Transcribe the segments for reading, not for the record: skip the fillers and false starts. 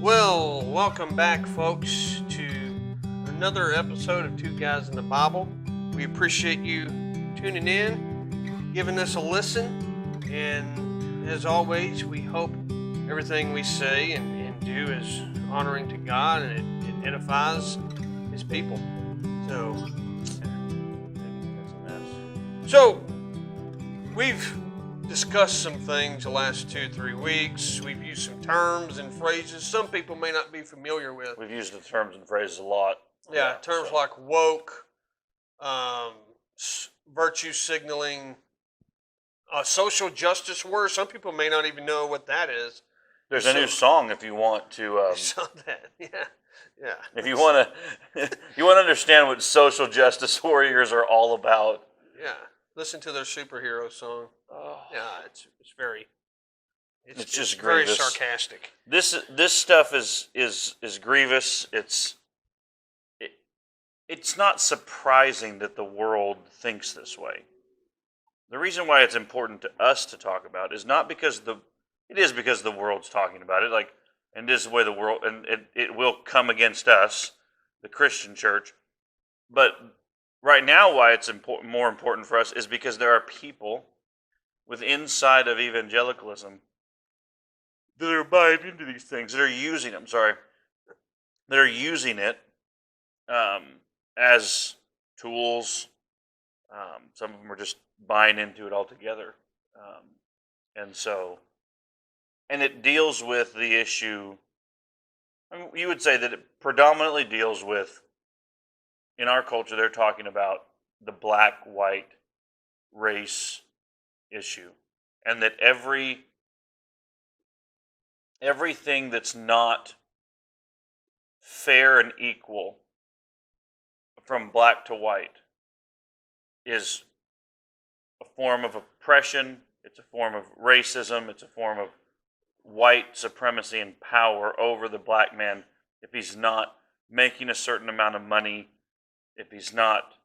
Well, welcome back, folks, to another episode of Two Guys in the Bible. We appreciate you tuning in, giving us a listen, and as always, we hope everything we say and do is honoring to God and it edifies His people. So we've discussed some things the last 2-3 weeks. We've used some terms and phrases some people may not be familiar with. We've used the terms and phrases a lot. Yeah, terms like woke, virtue signaling, social justice warrior. Some people may not even know what that is. There's a new song if you want to. Saw that. Yeah. If you want to understand what social justice warriors are all about. Yeah. Listen to their superhero song. Oh. Yeah, it's very. It's just very grievous. sarcastic. This stuff is grievous. It's not surprising that the world thinks this way. The reason why it's important to us to talk about is not because it is because the world's talking about it, and this is the way the world, and it will come against us, the Christian church. But right now, why it's more important for us is because there are people inside of evangelicalism that are buying into these things, that are using them. That are using it as tools. Some of them are just buying into it altogether, and it deals with the issue. I mean, you would say that it predominantly deals with, in our culture, they're talking about the black-white race issue, and that everything that's not fair and equal from black to white is a form of oppression, it's a form of racism, it's a form of white supremacy and power over the black man if he's not making a certain amount of money, if he's not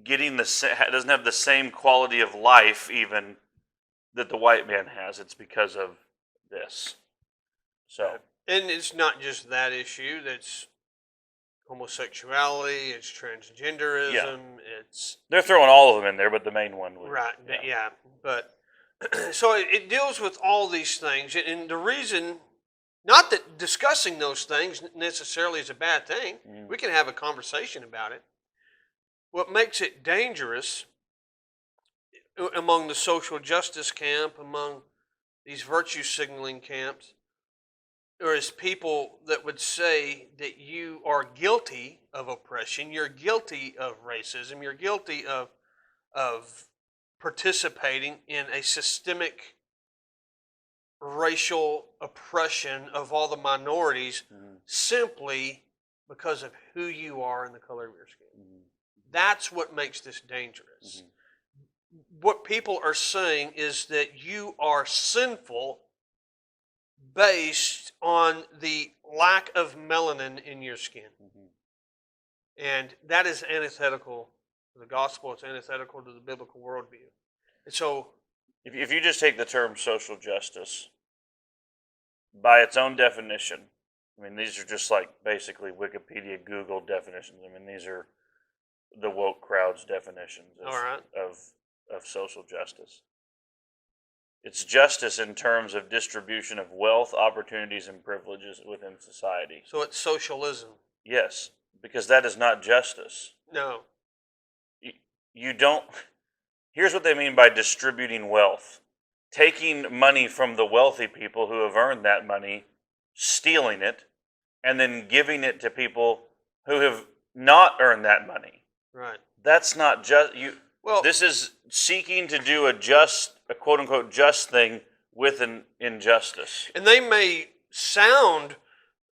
getting doesn't have the same quality of life even that the white man has. It's because of this. So, and it's not just that issue. That's homosexuality. It's transgenderism. Yeah. It's they're throwing all of them in there, but the main one would. Right. Yeah. But so it deals with all these things, and the reason, not that discussing those things necessarily is a bad thing. We can have a conversation about it. What makes it dangerous among the social justice camp, among these virtue signaling camps, or is people that would say that you are guilty of oppression, you're guilty of racism, you're guilty of participating in a systemic racial oppression of all the minorities simply because of who you are and the color of your skin. That's what makes this dangerous. What people are saying is that you are sinful based on the lack of melanin in your skin. And that is antithetical to the gospel. It's antithetical to the biblical worldview. And so, if you just take the term social justice, by its own definition, I mean, these are just like basically Wikipedia, Google definitions. I mean, these are the woke crowd's definitions of social justice. It's justice in terms of distribution of wealth, opportunities, and privileges within society. So it's socialism. Yes, because that is not justice. No. You don't. Here's what they mean by distributing wealth. Taking money from the wealthy people who have earned that money, stealing it, and then giving it to people who have not earned that money. Right. That's not just you. Well, this is seeking to do a quote unquote just thing with an injustice. And they may sound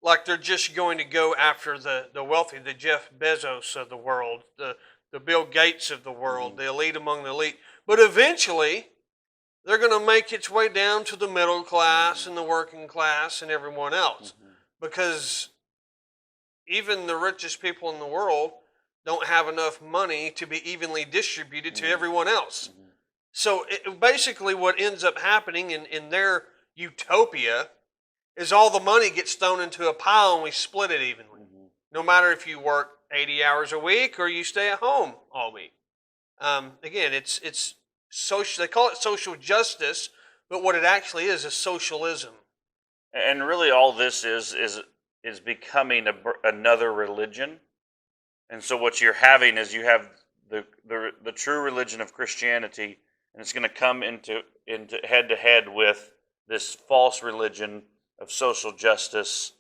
like they're just going to go after the wealthy, the Jeff Bezos of the world, the Bill Gates of the world, the elite among the elite. But eventually, they're going to make its way down to the middle class and the working class and everyone else. Because even the richest people in the world don't have enough money to be evenly distributed to everyone else. So basically what ends up happening in their utopia is all the money gets thrown into a pile and we split it evenly. No matter if you work 80 hours a week or you stay at home all week. Again, it's social. They call it social justice, but what it actually is socialism. And really, all this is becoming another religion. And so, what you're having is you have the true religion of Christianity, and it's going to come into head to head with this false religion of social justice,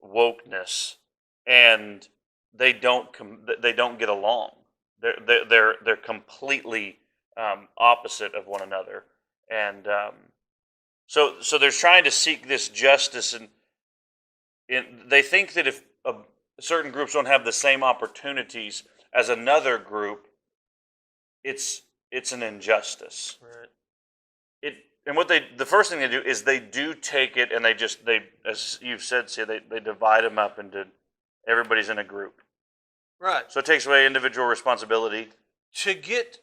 wokeness, and they don't get along. They're completely opposite of one another, and so they're trying to seek this justice, and they think that if certain groups don't have the same opportunities as another group, it's an injustice. Right. And what the first thing they do is they do take it, and they as you've said, see, they divide them up into everybody's in a group. Right. So it takes away individual responsibility. To get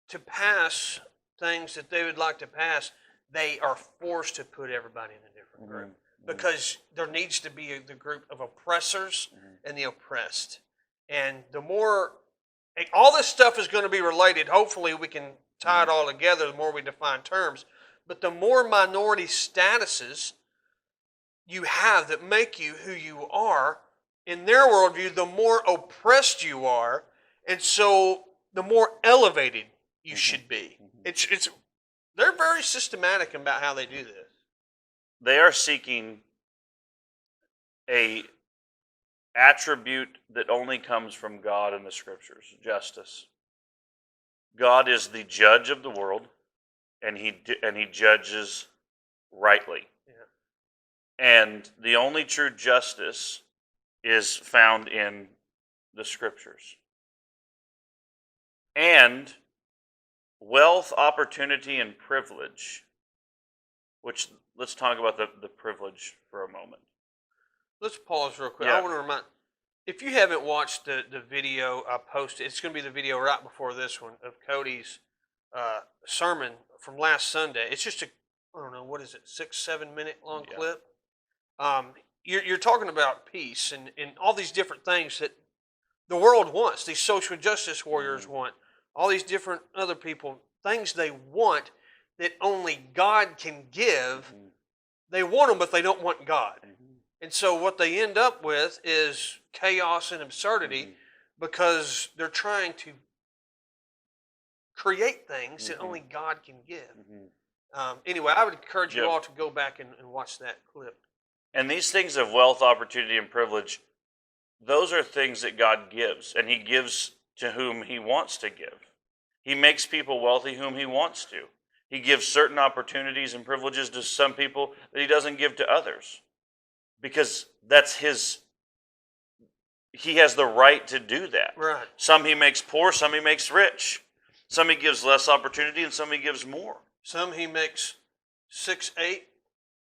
to pass things that they would like to pass, they are forced to put everybody in a different group. Because there needs to be the group of oppressors and the oppressed. And the more, all this stuff is going to be related. Hopefully we can tie it all together the more we define terms. But the more minority statuses you have that make you who you are, in their worldview, the more oppressed you are. And so the more elevated you should be. They're very systematic about how they do this. They are seeking a attribute that only comes from God in the Scriptures: justice. God is the judge of the world, and he judges rightly. Yeah. And the only true justice is found in the Scriptures. And wealth, opportunity, and privilege, which let's talk about the privilege for a moment. Let's pause real quick. Yeah. I want to remind, if you haven't watched the video I posted, it's going to be the video right before this one of Cody's sermon from last Sunday. It's just I don't know, what is it, 6-7 minute long clip. You're talking about peace and all these different things that the world wants. These social justice warriors want. All these different other people, things they want that only God can give. They want them, but they don't want God. And so what they end up with is chaos and absurdity because they're trying to create things that only God can give. Anyway, I would encourage you all to go back and watch that clip. And these things of wealth, opportunity, and privilege, those are things that God gives, and he gives to whom he wants to give. He makes people wealthy whom he wants to. He gives certain opportunities and privileges to some people that he doesn't give to others. Because that's he has the right to do that. Right. Some he makes poor, some he makes rich. Some he gives less opportunity, and some he gives more. Some he makes 6'8",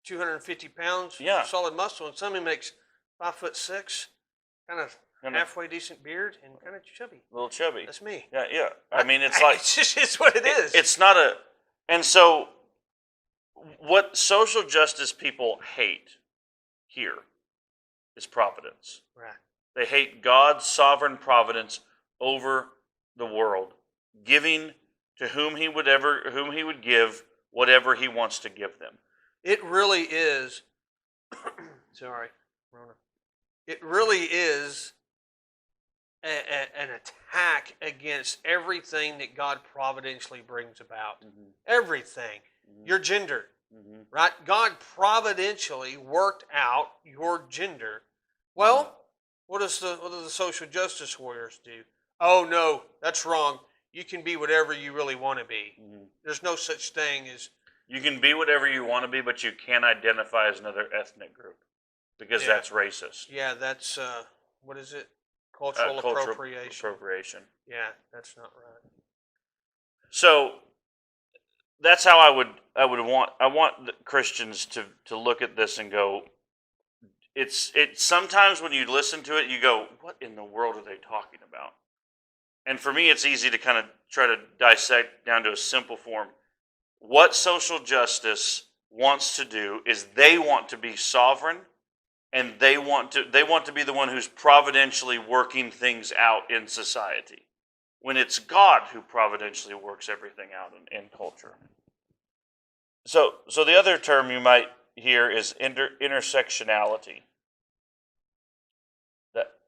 250 pounds, solid muscle, and some he makes 5'6", kind of halfway decent beard and kind of chubby. A little chubby. That's me. Yeah. I mean, it's like it's what it is. It's not a, and so what social justice people hate here is providence. Right. They hate God's sovereign providence over the world, giving to whom he would give whatever he wants to give them. It really is. Sorry, Rona. It really is an attack against everything that God providentially brings about. Everything. Your gender. Right? God providentially worked out your gender. Well, what do the social justice warriors do? Oh, no, that's wrong. You can be whatever you really want to be. There's no such thing as... You can be whatever you want to be, but you can't identify as another ethnic group because that's racist. Yeah, that's, what is it? Cultural appropriation. Yeah, that's not right. So that's how I want the Christians to look at this and go, it's sometimes when you listen to it, you go, what in the world are they talking about? And for me, it's easy to kind of try to dissect down to a simple form. What social justice wants to do is they want to be sovereign, and they want to be the one who's providentially working things out in society, when it's God who providentially works everything out in culture. So the other term you might hear is intersectionality.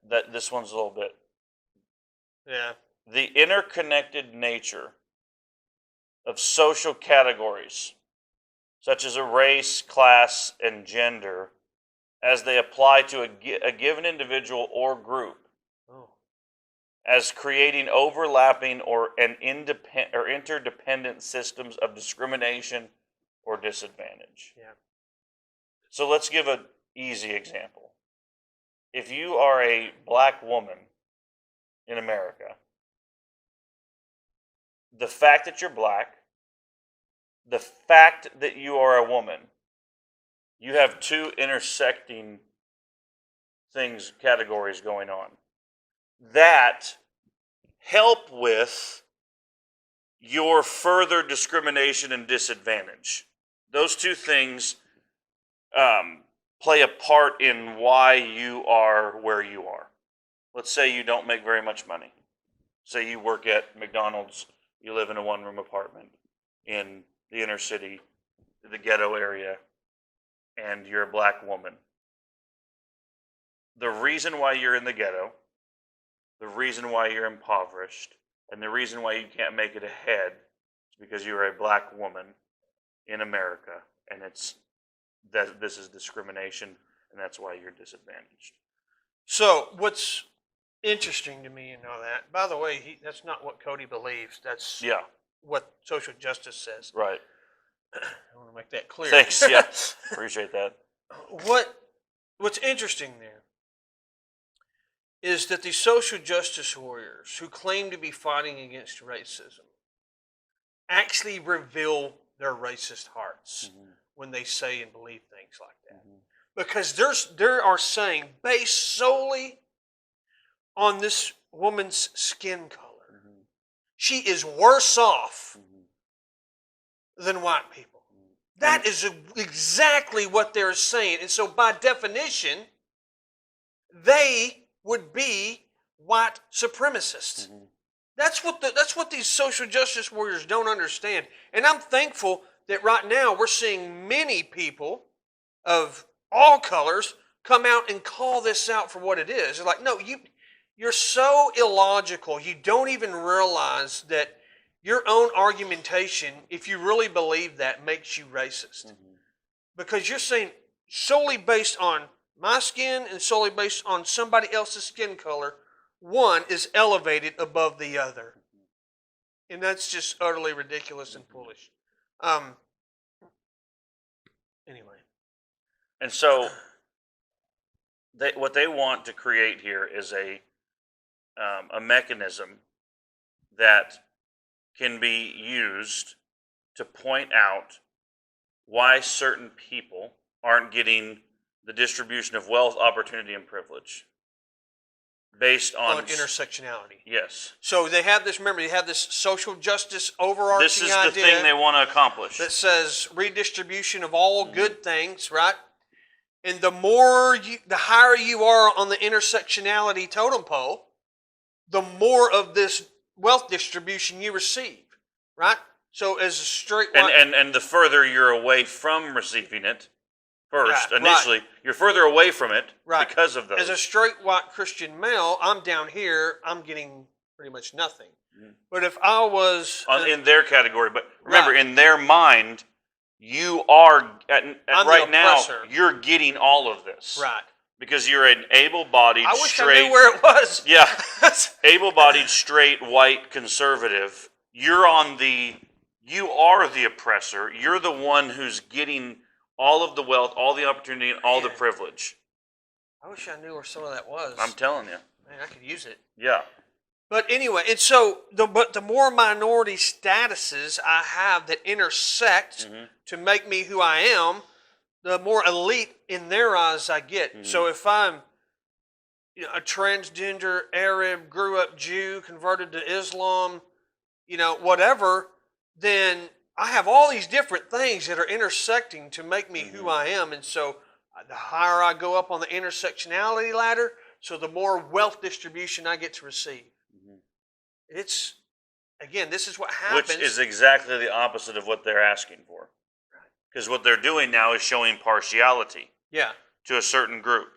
That this one's a little bit. Yeah. The interconnected nature of social categories, such as a race, class, and gender, as they apply to a given individual or group, as creating overlapping or interdependent systems of discrimination or disadvantage. Yeah. So let's give an easy example. If you are a black woman in America, the fact that you're black, the fact that you are a woman, you have two intersecting categories going on that help with your further discrimination and disadvantage. Those two things play a part in why you are where you are. Let's say you don't make very much money. Say you work at McDonald's, you live in a one-room apartment in the inner city, the ghetto area, and you're a black woman. The reason why you're in the ghetto, the reason why you're impoverished, and the reason why you can't make it ahead is because you're a black woman in America, and this is discrimination, and that's why you're disadvantaged. So what's interesting to me and all that, by the way, that's not what Cody believes. That's what social justice says. Right. I want to make that clear. Thanks, yeah. Appreciate that. What's interesting there is that the social justice warriors who claim to be fighting against racism actually reveal their racist hearts when they say and believe things like that. Because they are saying, based solely on this woman's skin color, she is worse off than white people. That is exactly what they're saying. And so by definition, they would be white supremacists. That's what these social justice warriors don't understand. And I'm thankful that right now we're seeing many people of all colors come out and call this out for what it is. They're like, no, you're so illogical. You don't even realize that your own argumentation, if you really believe that, makes you racist. Because you're saying solely based on my skin and solely based on somebody else's skin color, one is elevated above the other. And that's just utterly ridiculous and foolish. Anyway. And so what they want to create here is a mechanism that can be used to point out why certain people aren't getting the distribution of wealth, opportunity, and privilege based on intersectionality. Yes. So they have this. Remember, they have this social justice overarching idea. This is the thing they want to accomplish. That says redistribution of all good things, right? And the higher you are on the intersectionality totem pole, the more of this wealth distribution you receive, right? So as a straight white... And the further you're away from receiving it, initially, you're further away from it because of those. As a straight white Christian male, I'm down here, I'm getting pretty much nothing. But if I was... in their category, but remember, in their mind, you are, right now, you're getting all of this. Right. Because you're an able-bodied, I wish I knew where it was. Yeah. Able-bodied, straight, white, conservative. You are the oppressor. You're the one who's getting all of the wealth, all the opportunity, and all the privilege. I wish I knew where some of that was. I'm telling you. Man, I could use it. Yeah. But anyway, and so the more minority statuses I have that intersect to make me who I am, the more elite in their eyes I get. So if I'm a transgender Arab, grew up Jew, converted to Islam, whatever, then I have all these different things that are intersecting to make me who I am. And so the higher I go up on the intersectionality ladder, so the more wealth distribution I get to receive. It's, again, this is what happens. Which is exactly the opposite of what they're asking for. Because what they're doing now is showing partiality to a certain group.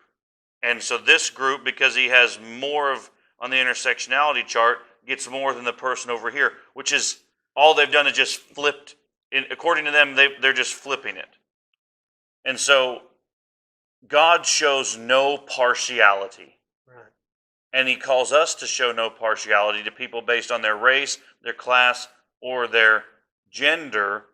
And so this group, because he has more of on the intersectionality chart, gets more than the person over here, which is all they've done is just flipped. According to them, they're just flipping it. And so God shows no partiality. Right. And he calls us to show no partiality to people based on their race, their class, or their gender.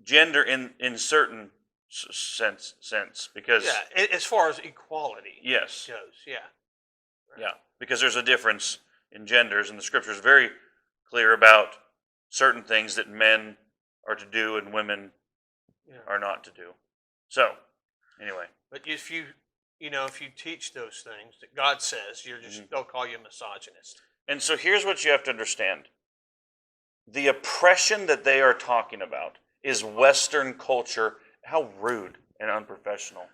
Gender in certain sense, because as far as equality yes goes, yeah, because there's a difference in genders, and the scripture is very clear about certain things that men are to do and women are not to do. So anyway, but if you teach those things that God says, you're just they'll call you a misogynist. And so here's what you have to understand: the oppression that they are talking about is Western culture. How rude and unprofessional.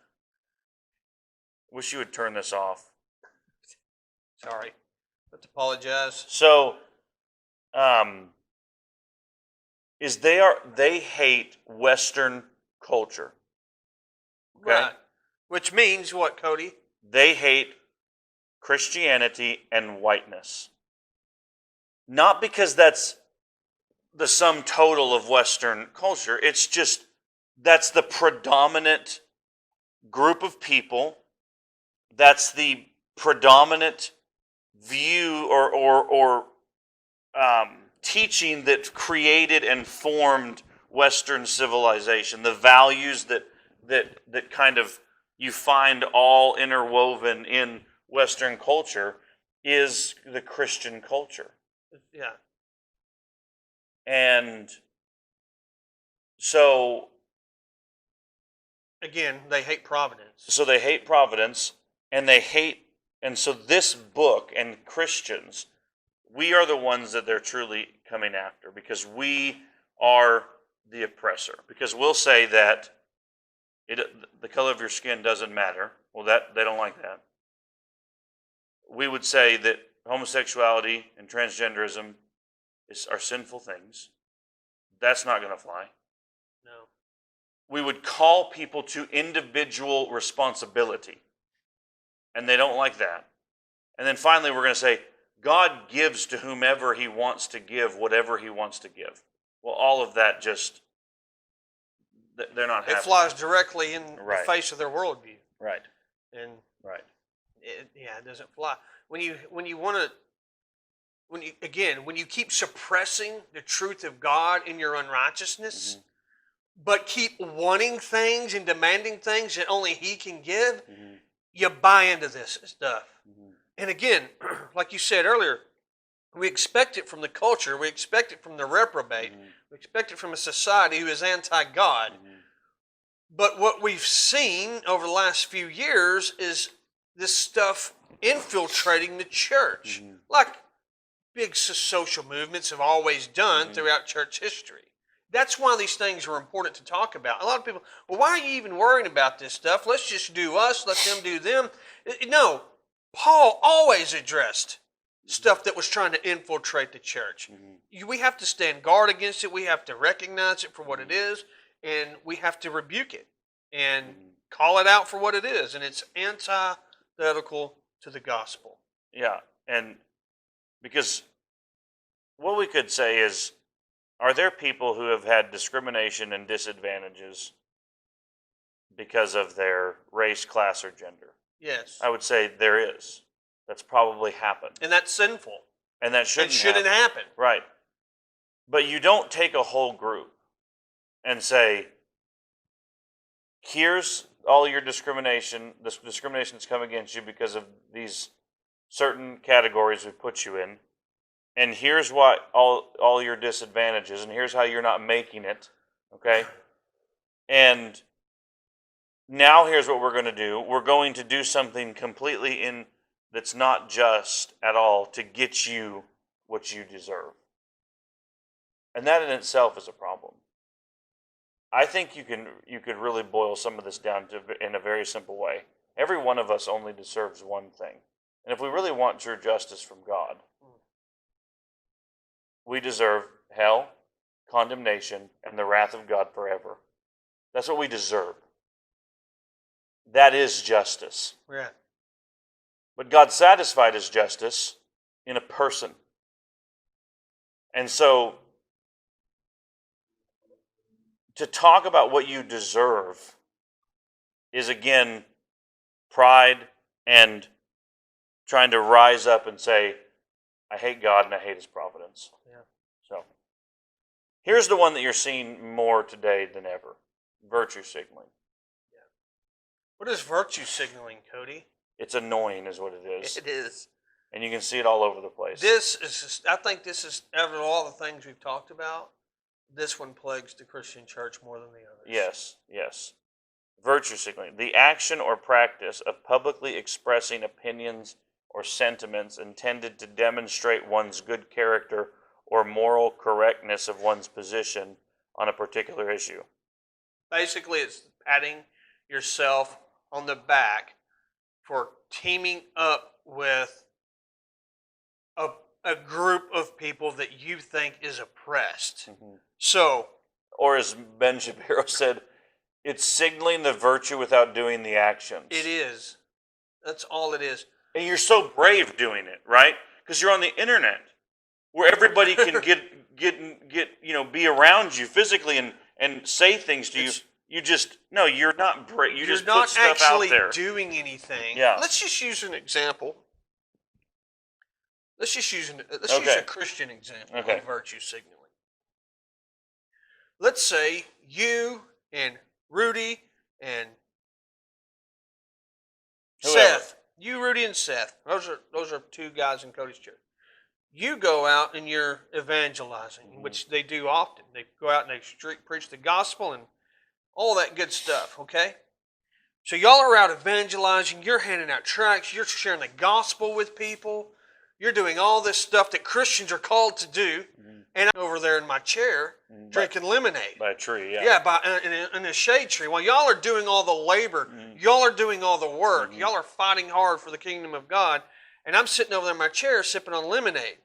Wish you would turn this off. Sorry. Let's apologize. So, they hate Western culture. Okay? Right. Which means what, Cody? They hate Christianity and whiteness. Not because that's the sum total of Western culture. It's just that's the predominant group of people. That's the predominant view or teaching that created and formed Western civilization. The values that kind of you find all interwoven in Western culture is the Christian culture. Yeah. And so again, they hate providence. So they hate providence, and so this book and Christians, we are the ones that they're truly coming after, because we are the oppressor. Because we'll say that the color of your skin doesn't matter. Well, they don't like that. We would say that homosexuality and transgenderism are sinful things. That's not going to fly. No. We would call people to individual responsibility, and they don't like that. And then finally, we're going to say, God gives to whomever he wants to give whatever he wants to give. Well, all of that just, they're not having. It flies directly in the Right. face of their worldview. Right. And Right. it doesn't fly. When you keep suppressing the truth of God in your unrighteousness, but keep wanting things and demanding things that only he can give, you buy into this stuff. And again, like you said earlier, we expect it from the culture, we expect it from the reprobate, we expect it from a society who is anti-God. But what we've seen over the last few years is this stuff infiltrating the church, like big social movements have always done throughout church history. That's why these things are important to talk about. A lot of people, well, why are you even worrying about this stuff? Let's just do us, let them do them. No, Paul always addressed stuff that was trying to infiltrate the church. We have to stand guard against it. We have to recognize it for what it is, and we have to rebuke it and call it out for what it is. And it's antithetical to the gospel. Yeah, and because what we could say is, are there people who have had discrimination and disadvantages because of their race, class, or gender? Yes. I would say there is. That's probably happened. And that's sinful. And that shouldn't happen. Right. But you don't take a whole group and say, here's all your discrimination. This discrimination that's come against you because of these certain categories we put you in. And here's what all your disadvantages, and here's how you're not making it. Okay? And now here's what we're going to do. We're going to do something completely that's not just at all to get you what you deserve. And that in itself is a problem. I think you could really boil some of this down to in a very simple way. Every one of us only deserves one thing. And if we really want true justice from God, we deserve hell, condemnation, and the wrath of God forever. That's what we deserve. That is justice. Yeah. But God satisfied his justice in a person. And so, to talk about what you deserve is, again, pride and trying to rise up and say, I hate God and I hate his providence. Yeah. So, here's the one that you're seeing more today than ever. Virtue signaling. Yeah. What is virtue signaling, Cody? It's annoying is what it is. It is. And you can see it all over the place. I think this is, out of all the things we've talked about, this one plagues the Christian church more than the others. Yes. Virtue signaling. The action or practice of publicly expressing opinions or sentiments intended to demonstrate one's good character or moral correctness of one's position on a particular issue. Basically, it's patting yourself on the back for teaming up with a group of people that you think is oppressed. Mm-hmm. So, or as Ben Shapiro said, it's signaling the virtue without doing the actions. It is. That's all it is. And you're so brave doing it, right? Because you're on the internet, where everybody can get be around you physically and say things to you. You just you're not brave. You're just not put stuff actually out there. doing anything. Yeah. Let's just use an example. Let's use a Christian example of virtue signaling. Let's say you and Rudy and Whoever. Seth. You, Rudy, and Seth. Those are two guys in Cody's church. You go out and you're evangelizing, which they do often. They go out and they preach the gospel and all that good stuff, okay? So y'all are out evangelizing. You're handing out tracts. You're sharing the gospel with people. You're doing all this stuff that Christians are called to do. Mm-hmm. And I'm over there in my chair drinking lemonade. By a tree, yeah. Yeah, in a shade tree. While y'all are doing all the labor, y'all are doing all the work. Y'all are fighting hard for the kingdom of God. And I'm sitting over there in my chair sipping on lemonade.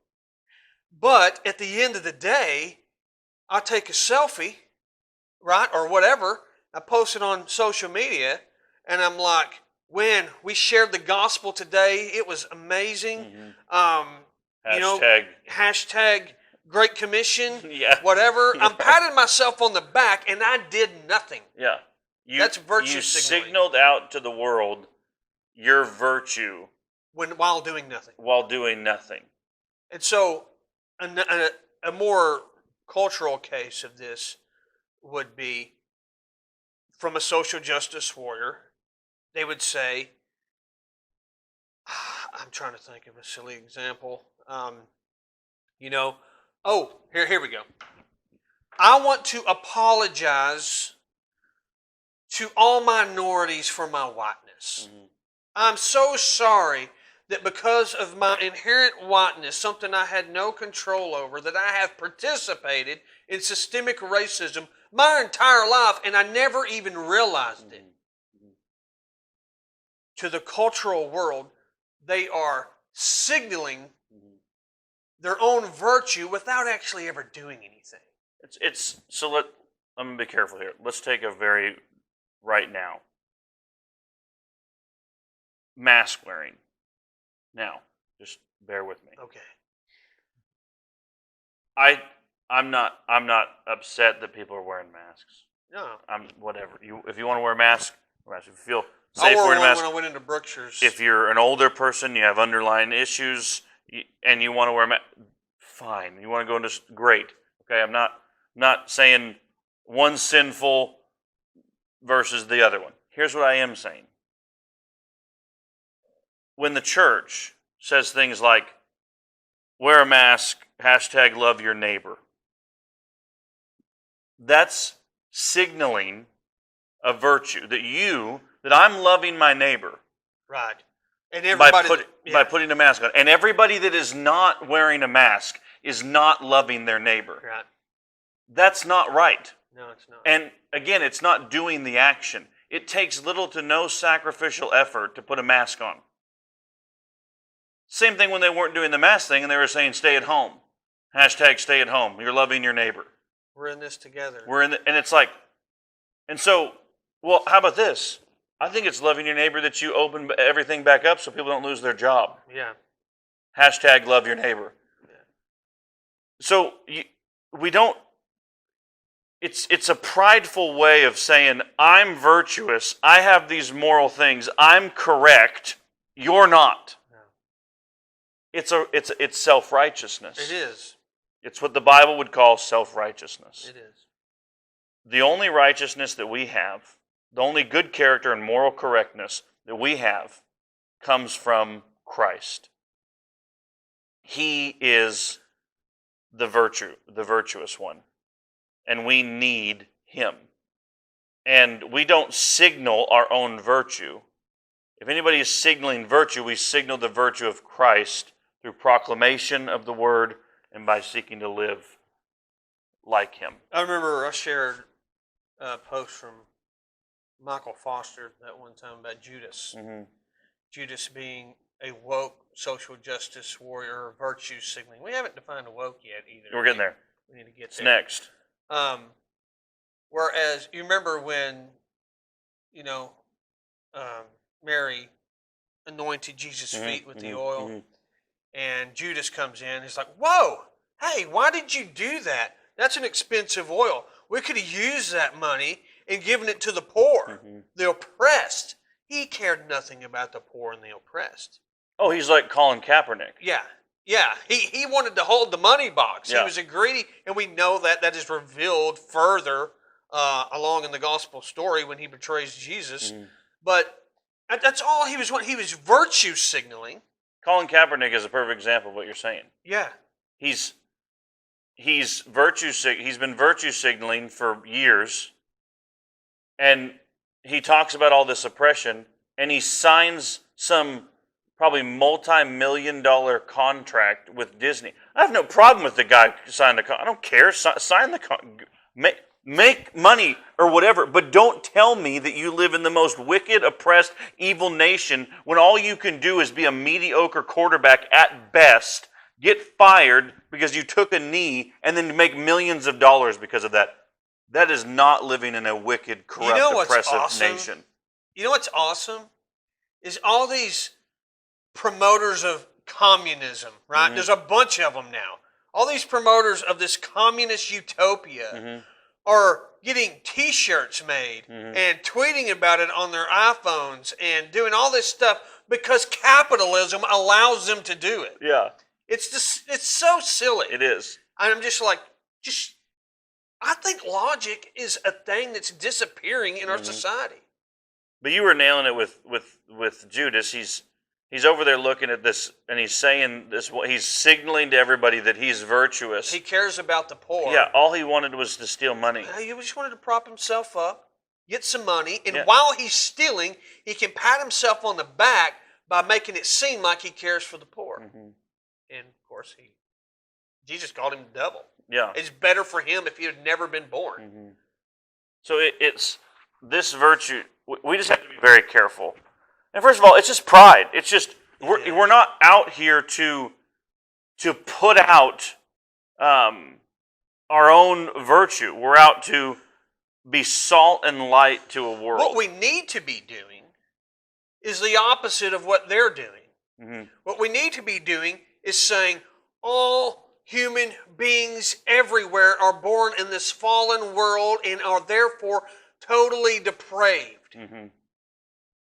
But at the end of the day, I take a selfie, right, or whatever. I post it on social media, and I'm like, when we shared the gospel today, it was amazing. Hashtag Great Commission, whatever. I'm patting myself on the back, and I did nothing. Yeah. That's virtue you signaling. Signaled out to the world your virtue. While doing nothing. While doing nothing. And so, a more cultural case of this would be from a social justice warrior. They would say, I'm trying to think of a silly example. Here we go. I want to apologize to all minorities for my whiteness. Mm-hmm. I'm so sorry that because of my inherent whiteness, something I had no control over, that I have participated in systemic racism my entire life, and I never even realized it. Mm-hmm. To the cultural world, they are signaling their own virtue without actually ever doing anything. Let me be careful here. Let's take right now. Mask wearing. Now, just bear with me. Okay. I'm not upset that people are wearing masks. No. Whatever. If you want to wear a mask, if you feel safe wearing a mask. When I went into Brookshire's. If you're an older person, you have underlying issues, and you want to wear a mask, fine. You want to go into great. Okay, I'm not saying one's sinful versus the other one. Here's what I am saying. When the church says things like, wear a mask, hashtag love your neighbor, that's signaling a virtue that I'm loving my neighbor. Right. And everybody by putting a mask on. And everybody that is not wearing a mask is not loving their neighbor. Right. That's not right. No, it's not. And again, it's not doing the action. It takes little to no sacrificial effort to put a mask on. Same thing when they weren't doing the mask thing and they were saying stay at home. Hashtag stay at home. You're loving your neighbor. We're in this together. And it's like, and so, well, how about this? I think it's loving your neighbor that you open everything back up so people don't lose their job. Yeah. Hashtag love your neighbor. Yeah. So we don't, it's a prideful way of saying, I'm virtuous, I have these moral things, I'm correct, you're not. No. It's self-righteousness. It is. It's what the Bible would call self-righteousness. It is. The only righteousness that we have, the only good character and moral correctness that we have comes from Christ. He is the virtuous one. And we need him. And we don't signal our own virtue. If anybody is signaling virtue, we signal the virtue of Christ through proclamation of the word and by seeking to live like him. I remember I shared a post from Michael Foster that one time about Judas. Mm-hmm. Judas being a woke social justice warrior, virtue signaling. We haven't defined a woke yet either. We're getting there. We need to get It's there. next. Whereas you remember when, Mary anointed Jesus' feet with the oil, and Judas comes in. He's like, "Whoa, hey, why did you do that? That's an expensive oil. We could have used that money and given it to the poor, the oppressed." He cared nothing about the poor and the oppressed. Oh, he's like Colin Kaepernick. Yeah. He wanted to hold the money box. Yeah. He was a greedy, and we know that is revealed further along in the gospel story when he betrays Jesus. But that's all he was. He was virtue signaling. Colin Kaepernick is a perfect example of what you're saying. Yeah. He's been virtue signaling for years, and he talks about all this oppression, and he signs some probably multi-million-dollar contract with Disney. I have no problem with the guy signing the contract. I don't care. Sign the contract. Make money or whatever, but don't tell me that you live in the most wicked, oppressed, evil nation when all you can do is be a mediocre quarterback at best, get fired because you took a knee, and then make millions of dollars because of that. That is not living in a wicked, corrupt, oppressive nation. You know what's awesome? Is all these promoters of communism, right? There's a bunch of them now. All these promoters of this communist utopia are getting T-shirts made and tweeting about it on their iPhones and doing all this stuff because capitalism allows them to do it. Yeah. It's so silly. It is. I'm just like, I think logic is a thing that's disappearing in our society. But you were nailing it with Judas. He's over there looking at this, and he's saying this. He's signaling to everybody that he's virtuous. He cares about the poor. Yeah, all he wanted was to steal money. He just wanted to prop himself up, get some money, and while he's stealing, he can pat himself on the back by making it seem like he cares for the poor. And of course, Jesus called him the devil. Yeah, it's better for him if he had never been born. So it's this virtue. We just have to be very careful. And first of all, it's just pride. It's just we're not out here to put out our own virtue. We're out to be salt and light to a world. What we need to be doing is the opposite of what they're doing. What we need to be doing is saying all human beings everywhere are born in this fallen world and are therefore totally depraved.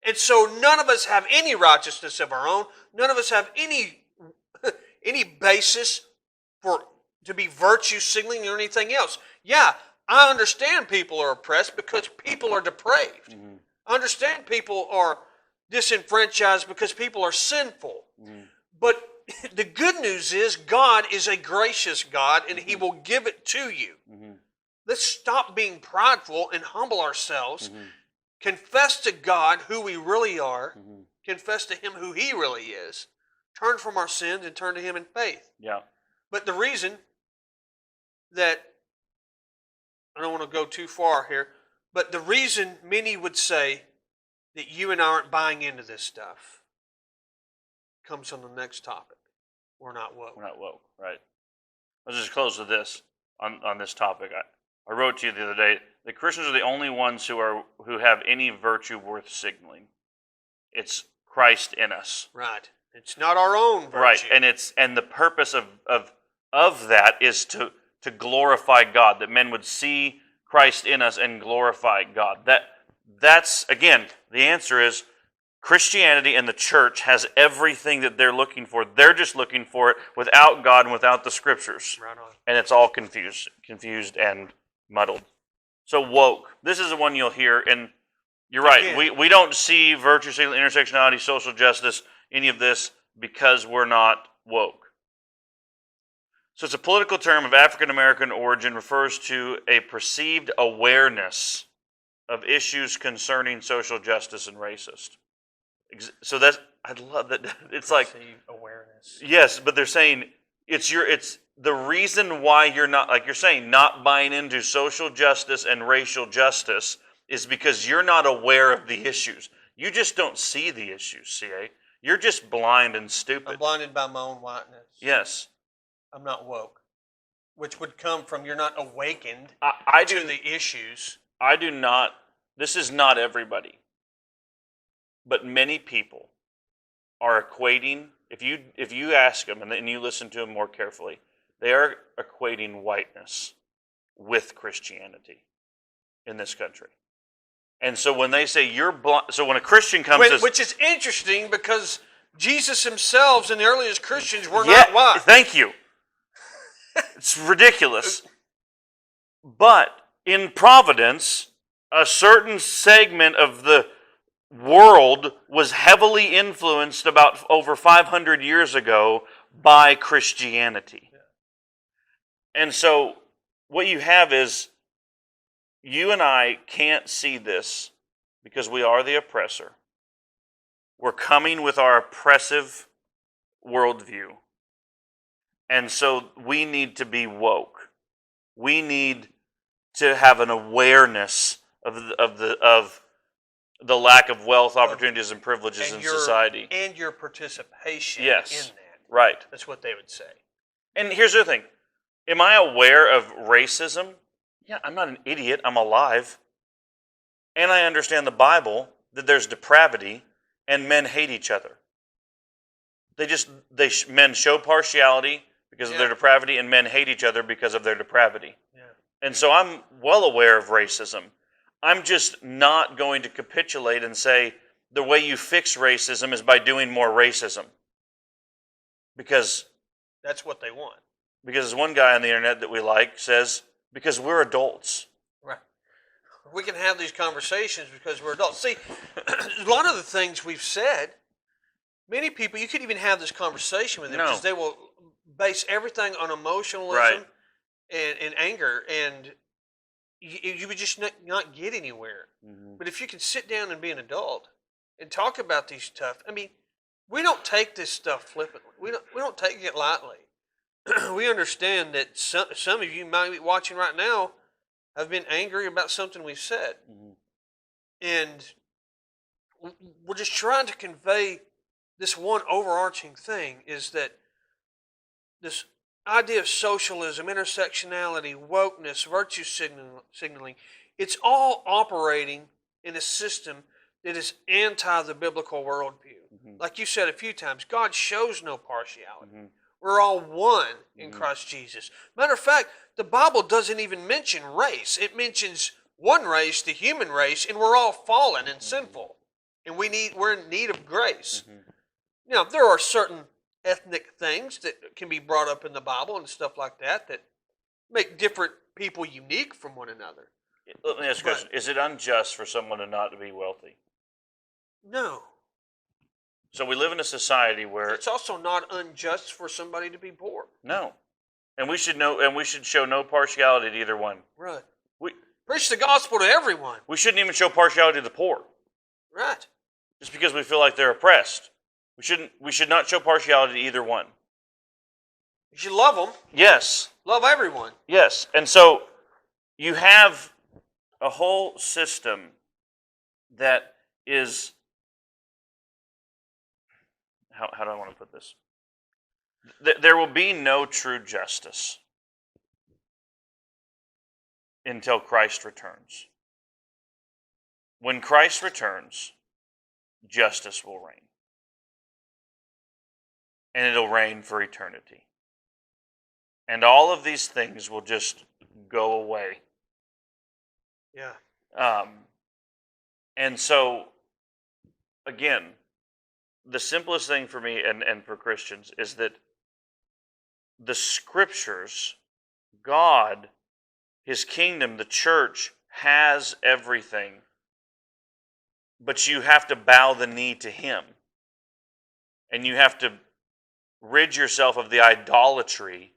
And so none of us have any righteousness of our own. None of us have any basis to be virtue signaling or anything else. Yeah, I understand people are oppressed because people are depraved. I understand people are disenfranchised because people are sinful. But the good news is God is a gracious God and He will give it to you. Let's stop being prideful and humble ourselves. Confess to God who we really are. Confess to Him who He really is. Turn from our sins and turn to Him in faith. Yeah. But the reason that I don't want to go too far here, but the reason many would say that you and I aren't buying into this stuff comes on the next topic. We're not woke. We're not woke, right? Let's just close with this on this topic. I wrote to you the other day that Christians are the only ones who have any virtue worth signaling. It's Christ in us. Right. It's not our own virtue. Right, and the purpose of that is to glorify God, that men would see Christ in us and glorify God. That's again, the answer is Christianity and the church has everything that they're looking for. They're just looking for it without God and without the scriptures. Right on. And it's all confused and muddled. So woke. This is the one you'll hear, and you're right. Again. We don't see virtue signaling, intersectionality, social justice, any of this because we're not woke. So it's a political term of African American origin, refers to a perceived awareness of issues concerning social justice and racist. So I love that. It's like awareness. Yes, but they're saying it's the reason why you're not, like you're saying, not buying into social justice and racial justice is because you're not aware of the issues. You just don't see the issues, CA. You're just blind and stupid. I'm blinded by my own whiteness. Yes. I'm not woke, which would come from you're not awakened to the issues. I do not. This is not everybody, but many people are equating. If you ask them and you listen to them more carefully, they are equating whiteness with Christianity in this country. And so when they say you're blind, so when a Christian comes, which is interesting because Jesus himself and the earliest Christians were not white. Thank you. It's ridiculous. But in Providence, a certain segment of the world was heavily influenced about over 500 years ago by Christianity. Yeah. And so what you have is you and I can't see this because we are the oppressor. We're coming with our oppressive worldview. And so we need to be woke. We need to have an awareness of the lack of wealth, opportunities, and privileges in society. And your participation in yes, that. Right. That's what they would say. And here's the other thing. Am I aware of racism? Yeah, I'm not an idiot. I'm alive. And I understand the Bible, that there's depravity, and men hate each other. Men show partiality because of their depravity, and men hate each other because of their depravity. Yeah. And so I'm well aware of racism. I'm just not going to capitulate and say the way you fix racism is by doing more racism. Because that's what they want. Because one guy on the internet that we like says, because we're adults. Right. We can have these conversations because we're adults. See, a lot of the things we've said, many people, you could even have this conversation with them because they will base everything on emotionalism and anger, and you would just not get anywhere. Mm-hmm. But if you can sit down and be an adult and talk about these stuff, I mean, we don't take this stuff flippantly. We don't take it lightly. We understand that some of you might be watching right now have been angry about something we've said. Mm-hmm. And we're just trying to convey this one overarching thing is that this idea of socialism, intersectionality, wokeness, virtue signaling, it's all operating in a system that is anti the biblical worldview. Mm-hmm. Like you said a few times, God shows no partiality. Mm-hmm. We're all one in Christ Jesus. Matter of fact, the Bible doesn't even mention race. It mentions one race, the human race, and we're all fallen and sinful. And we're in need of grace. Mm-hmm. Now, there are certain ethnic things that can be brought up in the Bible and stuff like that make different people unique from one another. Let me ask you a question. Is it unjust for someone to not be wealthy? No. So we live in a society where it's also not unjust for somebody to be poor. No. And we should show no partiality to either one. Right. We preach the gospel to everyone. We shouldn't even show partiality to the poor. Right. Just because we feel like they're oppressed. We should not show partiality to either one. You should love them. Yes. Love everyone. Yes. And so you have a whole system that is, how do I want to put this? There will be no true justice until Christ returns. When Christ returns, justice will reign. And it'll reign for eternity. And all of these things will just go away. Yeah. And so, again, the simplest thing for me and for Christians is that the Scriptures, God, His kingdom, the church, has everything. But you have to bow the knee to Him. And you have to rid yourself of the idolatry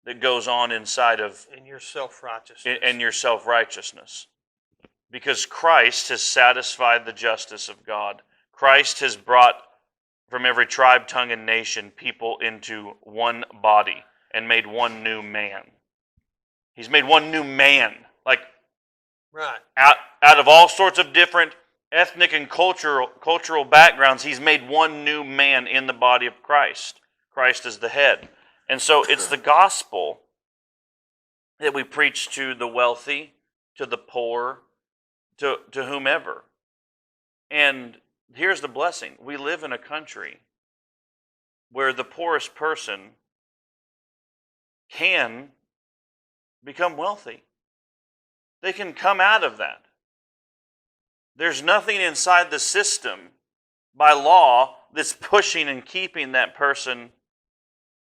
that goes on inside of... And your self-righteousness. And your self-righteousness. Because Christ has satisfied the justice of God. Christ has brought from every tribe, tongue, and nation people into one body and made one new man. He's made one new man. Like, right. Out of all sorts of different ethnic and cultural backgrounds, He's made one new man in the body of Christ. Christ is the head. And so it's the gospel that we preach to the wealthy, to the poor, to whomever. And here's the blessing. We live in a country where the poorest person can become wealthy. They can come out of that. There's nothing inside the system by law that's pushing and keeping that person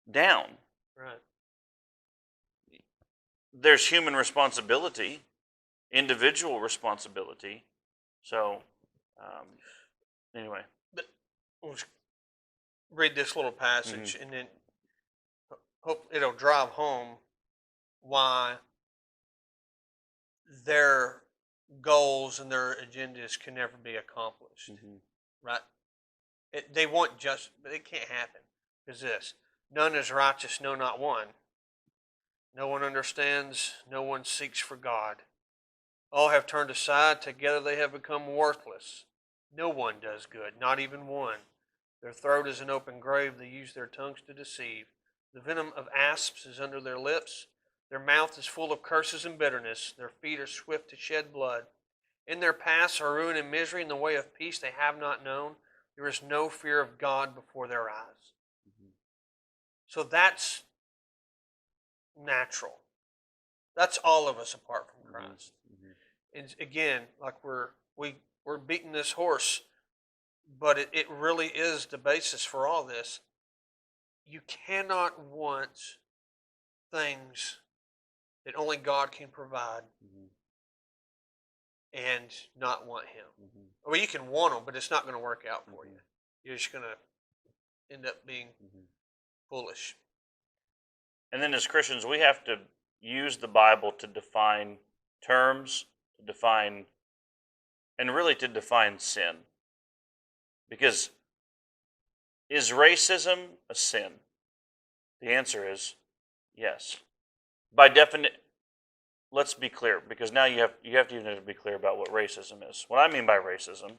down. Right. There's human responsibility, individual responsibility. So, anyway. But we'll read this little passage, and then hope it'll drive home why their goals and their agendas can never be accomplished. Right? They want justice, but it can't happen. Because this, none is righteous, no, not one. No one understands, no one seeks for God. All have turned aside, together they have become worthless. No one does good, not even one. Their throat is an open grave, they use their tongues to deceive. The venom of asps is under their lips. Their mouth is full of curses and bitterness. Their feet are swift to shed blood. In their paths are ruin and misery. In the way of peace they have not known. There is no fear of God before their eyes. So that's natural. That's all of us apart from Christ. And again, like we're beating this horse, but it really is the basis for all this. You cannot want things that only God can provide and not want Him. Well, you can want them, but it's not going to work out for you. You're just going to end up being foolish. And then as Christians, we have to use the Bible to define terms, to define sin. Because is racism a sin? The answer is yes. By definition, let's be clear, because now you have to be clear about what racism is. What I mean by racism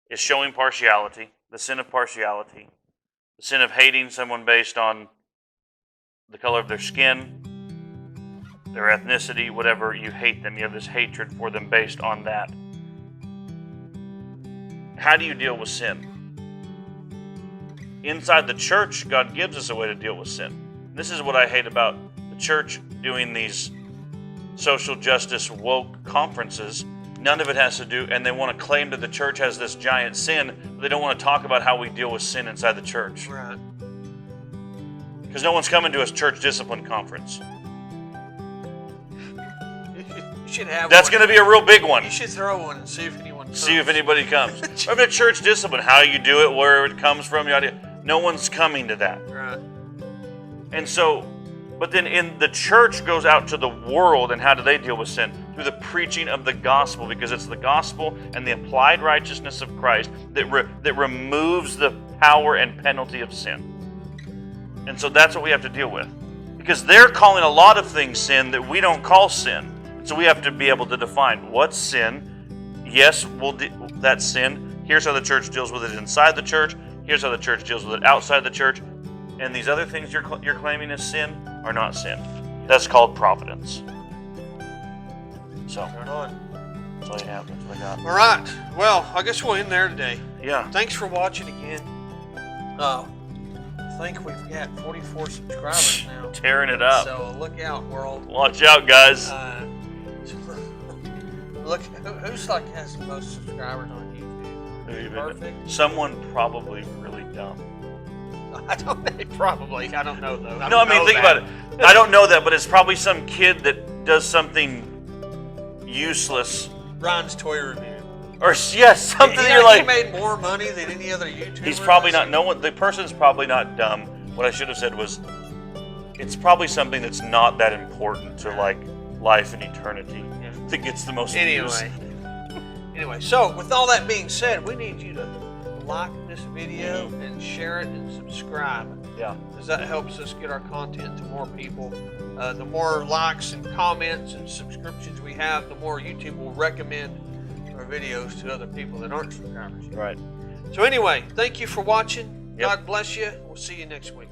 is showing partiality, the sin of partiality, the sin of hating someone based on the color of their skin, their ethnicity, whatever. You hate them. You have this hatred for them based on that. How do you deal with sin? Inside the church, God gives us a way to deal with sin. This is what I hate about the church doing these social justice woke conferences. None of it has to do, and they want to claim that the church has this giant sin, but they don't want to talk about how we deal with sin inside the church. Right. Because no one's coming to a church discipline conference. You should have That's one. going to be a real big one. You should throw one and see if anyone comes. See if anybody comes. Remember the church discipline, how you do it, where it comes from, no one's coming to that. Right. And so, but then in the church goes out to the world, and how do they deal with sin? Through the preaching of the gospel, because it's the gospel and the applied righteousness of Christ that removes the power and penalty of sin. And so that's what we have to deal with. Because they're calling a lot of things sin that we don't call sin. So we have to be able to define what's sin. Yes, that's sin. Here's how the church deals with it inside the church. Here's how the church deals with it outside the church. And these other things you're claiming as sin are not sin. That's called providence. So, Right on. that's all you have. That's what I got. All right. Well, I guess we'll end there today. Yeah. Thanks for watching again. I think we've got 44 subscribers now. Tearing it up. So look out, world. Watch out, guys. Look, who's like has the most subscribers on YouTube? Perfect. Someone probably really dumb. I don't know. Probably. I don't know though. No, I mean, think about it. I don't know that, but it's probably some kid that does something useless. Ryan's toy review. Or yes, something you're He like. made more money than any other YouTuber. He's probably not. No one. The person's probably not dumb. What I should have said was, it's probably something that's not that important to like life and eternity. Yeah. That gets the most views. Anyway, so with all that being said, we need you to like this video and share it and subscribe. Yeah. Because that helps us get our content to more people. The more likes and comments and subscriptions we have, the more YouTube will recommend our videos to other people that aren't subscribers. Right. So anyway, thank you for watching. Yep. God bless you. We'll see you next week.